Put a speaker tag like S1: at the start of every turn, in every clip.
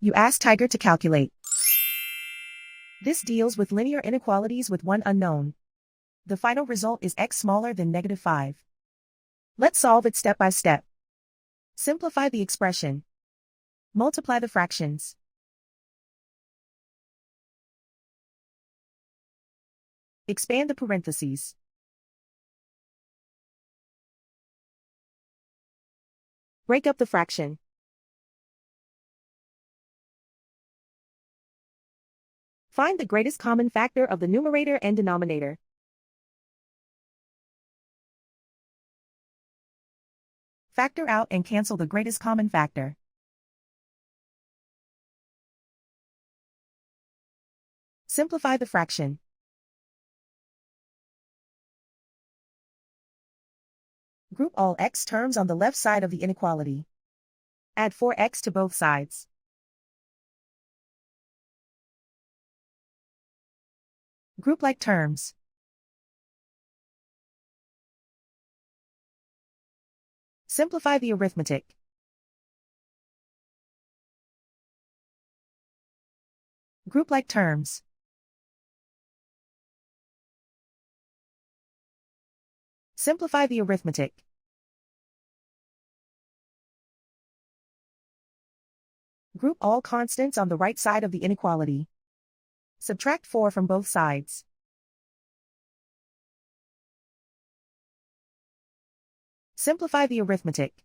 S1: You ask Tiger to calculate. This deals with linear inequalities with one unknown. The final result is x smaller than -5. Let's solve it step by step. Simplify the expression. Multiply the fractions. Expand the parentheses. Break up the fraction. Find the greatest common factor of the numerator and denominator. Factor out and cancel the greatest common factor. Simplify the fraction. Group all x terms on the left side of the inequality. Add 4x to both sides. Group like terms. Simplify the arithmetic. Group like terms. Simplify the arithmetic. Group all constants on the right side of the inequality. Subtract 4 from both sides. Simplify the arithmetic.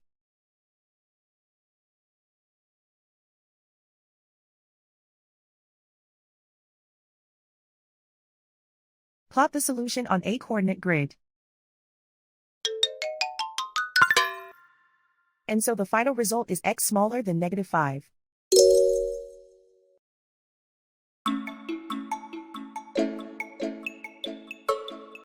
S1: Plot the solution on a coordinate grid. And so the final result is x smaller than -5.